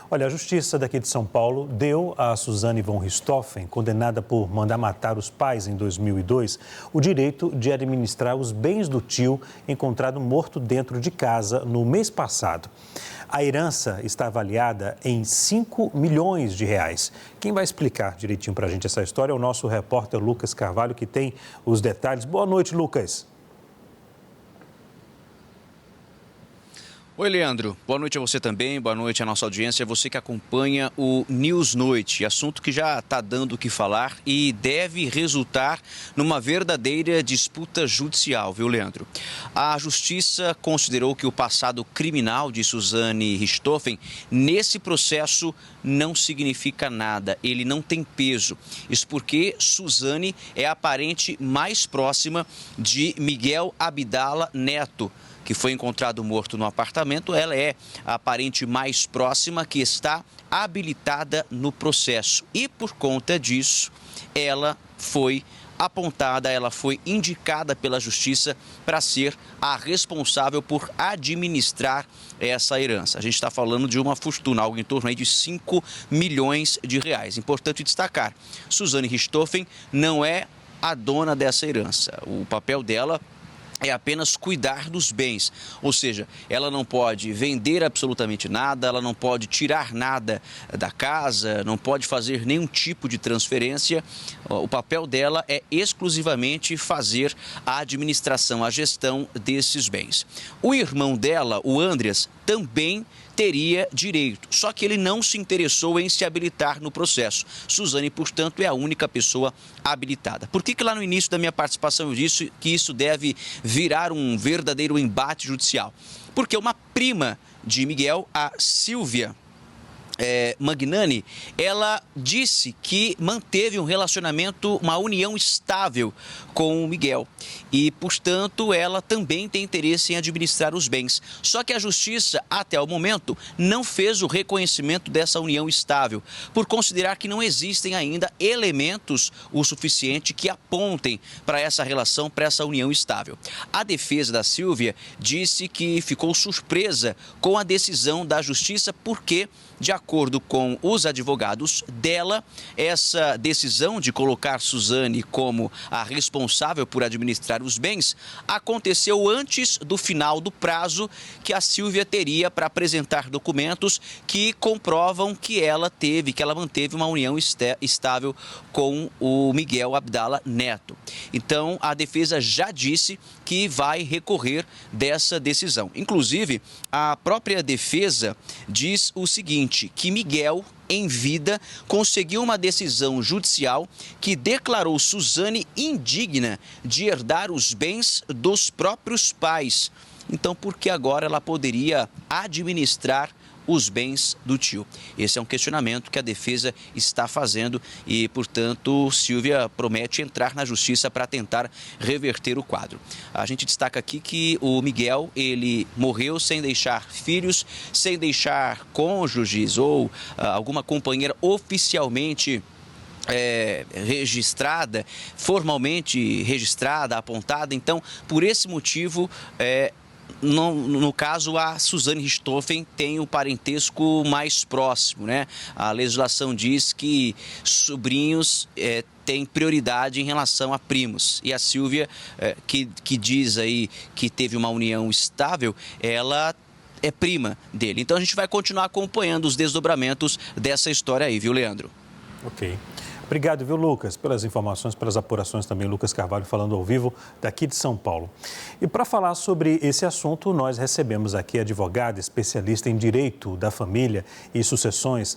Olha, a Justiça daqui de São Paulo deu a Suzane von Richthofen, condenada por mandar matar os pais em 2002, o direito de administrar os bens do tio encontrado morto dentro de casa no mês passado. A herança está avaliada em 5 milhões de reais. Quem vai explicar direitinho para a gente essa história é o nosso repórter Lucas Carvalho, que tem os detalhes. Boa noite, Lucas. Oi, Leandro. Boa noite a você também, boa noite à nossa audiência, você que acompanha o News Noite, assunto que já está dando o que falar e deve resultar numa verdadeira disputa judicial, viu, Leandro? A Justiça considerou que o passado criminal de Suzane Richthofen, nesse processo, não significa nada, ele não tem peso. Isso porque Suzane é a parente mais próxima de Miguel Abdala Neto, que foi encontrado morto no apartamento. Ela é a parente mais próxima que está habilitada no processo. E por conta disso, ela foi apontada, ela foi indicada pela Justiça para ser a responsável por administrar essa herança. A gente está falando de uma fortuna, algo em torno aí de 5 milhões de reais. Importante destacar, Suzane Richthofen não é a dona dessa herança. O papel dela é apenas cuidar dos bens, ou seja, ela não pode vender absolutamente nada, ela não pode tirar nada da casa, não pode fazer nenhum tipo de transferência. O papel dela é exclusivamente fazer a administração, a gestão desses bens. O irmão dela, o Andreas, também teria direito, só que ele não se interessou em se habilitar no processo. Suzane, portanto, é a única pessoa habilitada. Por que lá no início da minha participação eu disse que isso deve virar um verdadeiro embate judicial? Porque uma prima de Miguel, a Silvia Magnani, ela disse que manteve um relacionamento, uma união estável com o Miguel e, portanto, ela também tem interesse em administrar os bens. Só que a Justiça, até o momento, não fez o reconhecimento dessa união estável, por considerar que não existem ainda elementos o suficiente que apontem para essa relação, para essa união estável. A defesa da Silvia disse que ficou surpresa com a decisão da Justiça porque, de acordo com os advogados dela, essa decisão de colocar Suzane como a responsável por administrar os bens aconteceu antes do final do prazo que a Silvia teria para apresentar documentos que comprovam que ela manteve uma união estável com o Miguel Abdala Neto. Então, a defesa já disse que vai recorrer dessa decisão. Inclusive, a própria defesa diz o seguinte, que Miguel, em vida, conseguiu uma decisão judicial que declarou Suzane indigna de herdar os bens dos próprios pais. Então, por que agora ela poderia administrar os bens do tio? Esse é um questionamento que a defesa está fazendo e, portanto, Silvia promete entrar na justiça para tentar reverter o quadro. A gente destaca aqui que o Miguel, ele morreu sem deixar filhos, sem deixar cônjuges ou alguma companheira oficialmente registrada, formalmente registrada, apontada. Então, por esse motivo, no caso, a Suzane Richthofen tem o parentesco mais próximo, né? A legislação diz que sobrinhos têm prioridade em relação a primos. E a Silvia, que diz aí que teve uma união estável, ela é prima dele. Então a gente vai continuar acompanhando os desdobramentos dessa história aí, viu, Leandro? Ok. Obrigado, viu, Lucas, pelas informações, pelas apurações também. Lucas Carvalho falando ao vivo daqui de São Paulo. E para falar sobre esse assunto, nós recebemos aqui a advogada especialista em direito da família e sucessões,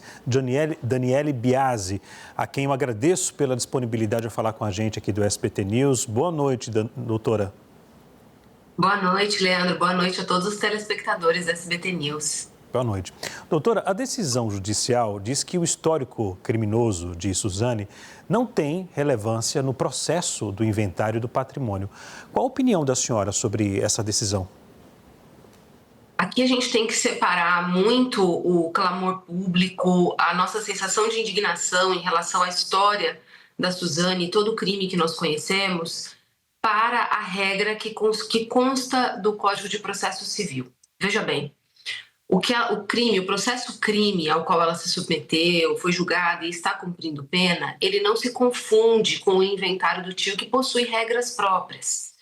Daniele Biasi, a quem eu agradeço pela disponibilidade de falar com a gente aqui do SBT News. Boa noite, doutora. Boa noite, Leandro. Boa noite a todos os telespectadores da SBT News. Boa noite. Doutora, a decisão judicial diz que o histórico criminoso de Suzane não tem relevância no processo do inventário do patrimônio. Qual a opinião da senhora sobre essa decisão? Aqui a gente tem que separar muito o clamor público, a nossa sensação de indignação em relação à história da Suzane e todo o crime que nós conhecemos, para a regra que consta do Código de Processo Civil. Veja bem, O processo crime ao qual ela se submeteu, foi julgada e está cumprindo pena, ele não se confunde com o inventário do tio, que possui regras próprias.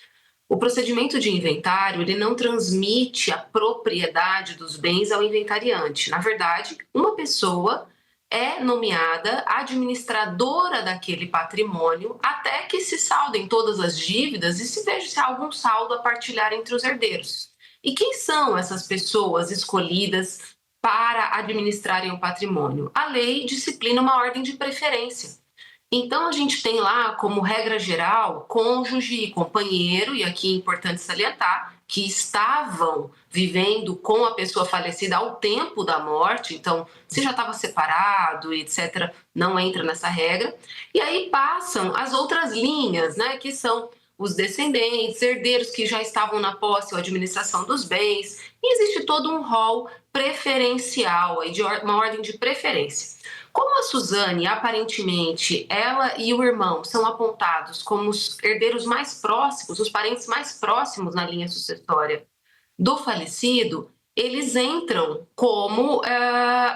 O procedimento de inventário, ele não transmite a propriedade dos bens ao inventariante. Na verdade, uma pessoa é nomeada administradora daquele patrimônio até que se saldem todas as dívidas e se veja se há algum saldo a partilhar entre os herdeiros. E quem são essas pessoas escolhidas para administrarem o patrimônio? A lei disciplina uma ordem de preferência. Então, a gente tem lá, como regra geral, cônjuge e companheiro, e aqui é importante salientar, que estavam vivendo com a pessoa falecida ao tempo da morte, então, se já estava separado, etc., não entra nessa regra. E aí passam as outras linhas, né, que são os descendentes, herdeiros que já estavam na posse ou administração dos bens, e existe todo um rol preferencial, de uma ordem de preferência. Como a Suzane, aparentemente, ela e o irmão são apontados como os herdeiros mais próximos, os parentes mais próximos na linha sucessória do falecido, eles entram como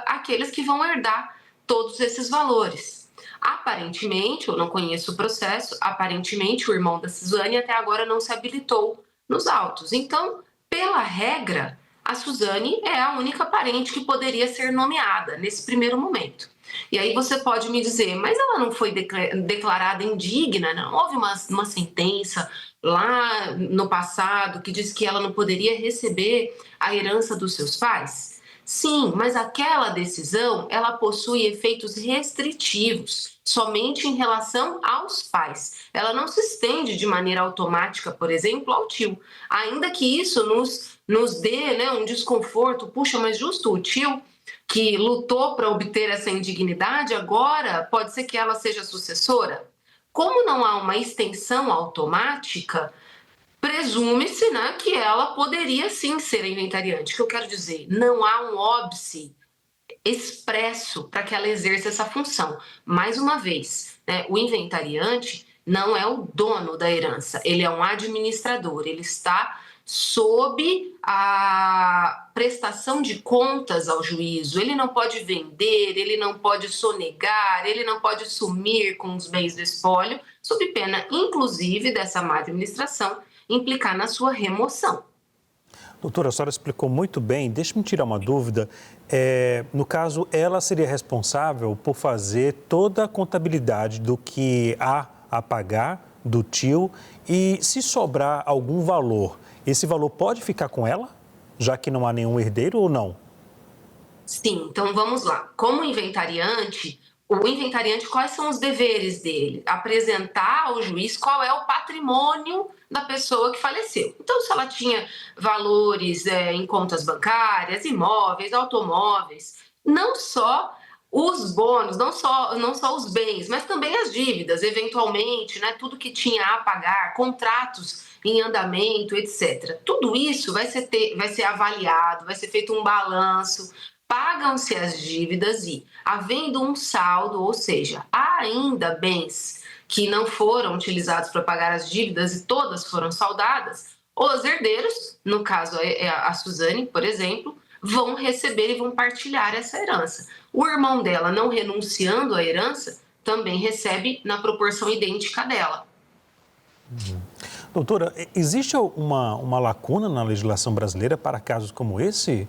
aqueles que vão herdar todos esses valores. Aparentemente, eu não conheço o processo, aparentemente o irmão da Suzane até agora não se habilitou nos autos. Então, pela regra, a Suzane é a única parente que poderia ser nomeada nesse primeiro momento. E aí você pode me dizer, mas ela não foi declarada indigna, não houve uma sentença lá no passado que diz que ela não poderia receber a herança dos seus pais? Sim, mas aquela decisão, ela possui efeitos restritivos, somente em relação aos pais. Ela não se estende de maneira automática, por exemplo, ao tio. Ainda que isso nos dê, né, um desconforto, puxa, mas justo o tio que lutou para obter essa indignidade, agora pode ser que ela seja sucessora? Como não há uma extensão automática, presume-se, né, que ela poderia sim ser a inventariante. O que eu quero dizer? Não há um óbice expresso para que ela exerça essa função. Mais uma vez, né, o inventariante não é o dono da herança, ele é um administrador, ele está sob a prestação de contas ao juízo. Ele não pode vender, ele não pode sonegar, ele não pode sumir com os bens do espólio, sob pena, inclusive, dessa má administração implicar na sua remoção. Doutora, a senhora explicou muito bem. Deixe-me tirar uma dúvida. No caso, ela seria responsável por fazer toda a contabilidade do que há a pagar do tio e, se sobrar algum valor, esse valor pode ficar com ela, já que não há nenhum herdeiro ou não? Sim, então vamos lá. Como inventariante, o inventariante, quais são os deveres dele? Apresentar ao juiz qual é o patrimônio da pessoa que faleceu. Então, se ela tinha valores em contas bancárias, imóveis, automóveis, não só os bônus, não só os bens, mas também as dívidas, eventualmente, né, tudo que tinha a pagar, contratos em andamento, etc. Tudo isso vai ser avaliado, vai ser feito um balanço, pagam-se as dívidas e, havendo um saldo, ou seja, há ainda bens que não foram utilizados para pagar as dívidas e todas foram saldadas, os herdeiros, no caso a Suzane, por exemplo, vão receber e vão partilhar essa herança. O irmão dela, não renunciando à herança, também recebe na proporção idêntica dela. Doutora, existe uma lacuna na legislação brasileira para casos como esse?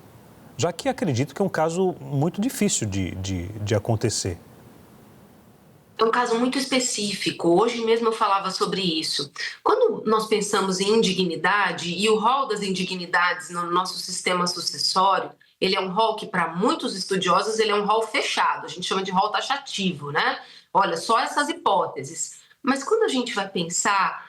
Já que acredito que é um caso muito difícil de acontecer. É um caso muito específico. Hoje mesmo eu falava sobre isso. Quando nós pensamos em indignidade, e o rol das indignidades no nosso sistema sucessório, ele é um rol que, para muitos estudiosos, ele é um rol fechado. A gente chama de rol taxativo, né? Olha, só essas hipóteses. Mas quando a gente vai pensar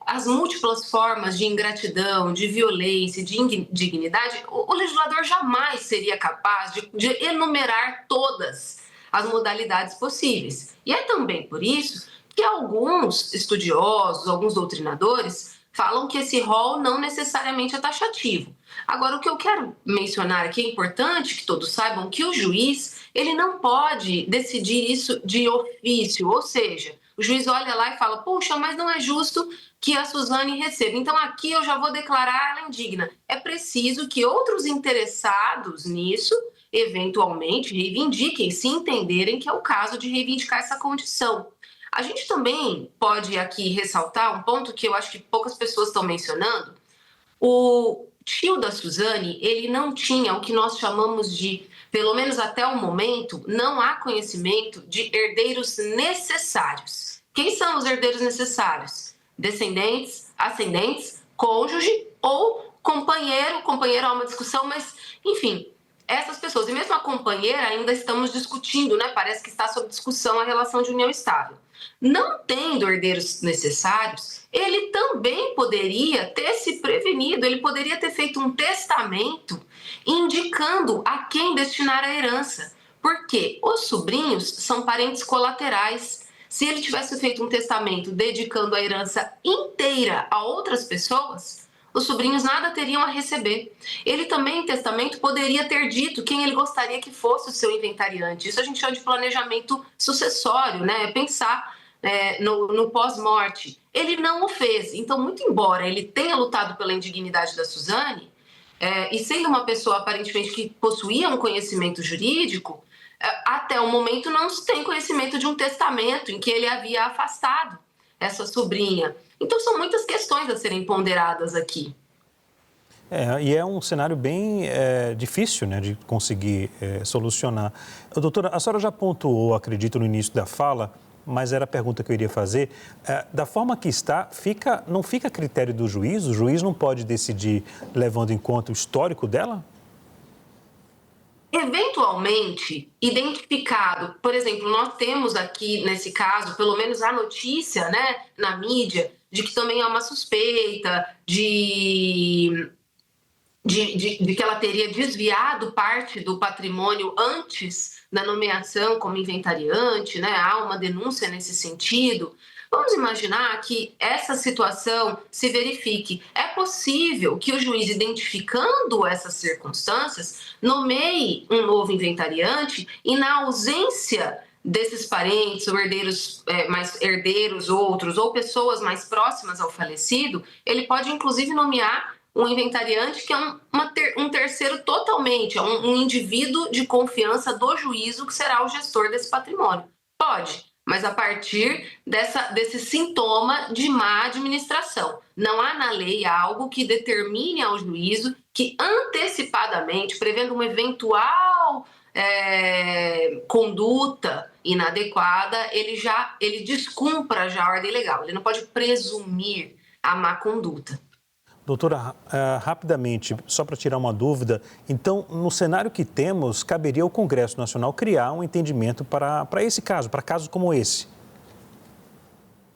as múltiplas formas de ingratidão, de violência, de indignidade, o legislador jamais seria capaz de enumerar todas as modalidades possíveis. E é também por isso que alguns estudiosos, alguns doutrinadores, falam que esse rol não necessariamente é taxativo. Agora, o que eu quero mencionar aqui, é importante que todos saibam que o juiz, ele não pode decidir isso de ofício, ou seja, o juiz olha lá e fala, puxa, mas não é justo que a Suzane receba. Então, aqui eu já vou declarar ela indigna. É preciso que outros interessados nisso, eventualmente, reivindiquem, se entenderem que é o caso de reivindicar essa condição. A gente também pode aqui ressaltar um ponto que eu acho que poucas pessoas estão mencionando. O tio da Suzane, ele não tinha o que nós chamamos de, pelo menos até o momento, não há conhecimento de herdeiros necessários. Quem são os herdeiros necessários? Descendentes, ascendentes, cônjuge ou companheiro. Companheiro é uma discussão, mas, enfim, essas pessoas. E mesmo a companheira ainda estamos discutindo, né? Parece que está sob discussão a relação de união estável. Não tendo herdeiros necessários, ele também poderia ter se prevenido, ele poderia ter feito um testamento indicando a quem destinar a herança. Porque os sobrinhos são parentes colaterais. Se ele tivesse feito um testamento dedicando a herança inteira a outras pessoas, os sobrinhos nada teriam a receber. Ele também, em testamento, poderia ter dito quem ele gostaria que fosse o seu inventariante. Isso a gente chama de planejamento sucessório, né? Pensar no pós-morte. Ele não o fez. Então, muito embora ele tenha lutado pela indignidade da Suzane, e sendo uma pessoa aparentemente que possuía um conhecimento jurídico, até o momento não se tem conhecimento de um testamento em que ele havia afastado essa sobrinha. Então, são muitas questões a serem ponderadas aqui. E é um cenário bem difícil, né, de conseguir solucionar. Doutora, a senhora já pontuou, acredito, no início da fala, mas era a pergunta que eu iria fazer. Da forma que está, não fica a critério do juiz? O juiz não pode decidir levando em conta o histórico dela? Eventualmente, identificado, por exemplo, nós temos aqui, nesse caso, pelo menos a notícia, né, na mídia, de que também há uma suspeita de que ela teria desviado parte do patrimônio antes da nomeação como inventariante, né? Há uma denúncia nesse sentido. Vamos imaginar que essa situação se verifique. É possível que o juiz, identificando essas circunstâncias, nomeie um novo inventariante e, na ausência desses parentes ou herdeiros outros ou pessoas mais próximas ao falecido, ele pode inclusive nomear um inventariante que é um terceiro totalmente, é um indivíduo de confiança do juízo que será o gestor desse patrimônio. Pode, mas a partir desse sintoma de má administração. Não há na lei algo que determine ao juízo que antecipadamente, prevendo uma eventual conduta inadequada, ele descumpra já a ordem legal. Ele não pode presumir a má conduta. Doutora, rapidamente, só para tirar uma dúvida, então, no cenário que temos, caberia ao Congresso Nacional criar um entendimento para esse caso, para casos como esse?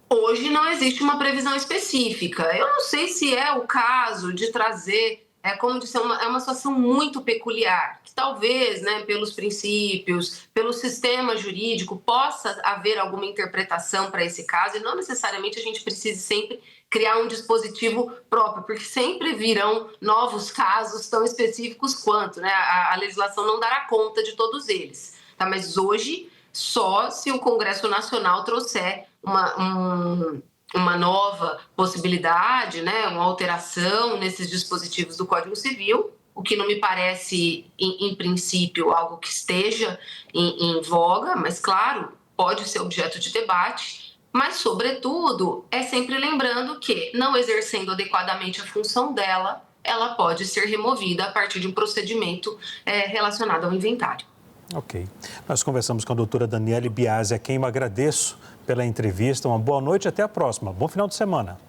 Hoje não existe uma previsão específica. Eu não sei se é o caso de trazer, como disse, é uma situação muito peculiar, que talvez, né, pelos princípios, pelo sistema jurídico, possa haver alguma interpretação para esse caso, e não necessariamente a gente precise sempre criar um dispositivo próprio, porque sempre virão novos casos tão específicos quanto, né? A legislação não dará conta de todos eles, tá? Mas hoje, só se o Congresso Nacional trouxer uma nova possibilidade, né? Uma alteração nesses dispositivos do Código Civil, o que não me parece, em princípio, algo que esteja em voga, mas, claro, pode ser objeto de debate. Mas, sobretudo, é sempre lembrando que, não exercendo adequadamente a função dela, ela pode ser removida a partir de um procedimento relacionado ao inventário. Ok. Nós conversamos com a doutora Daniele Biasi, a quem eu agradeço pela entrevista. Uma boa noite e até a próxima. Bom final de semana.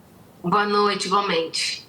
Boa noite, igualmente.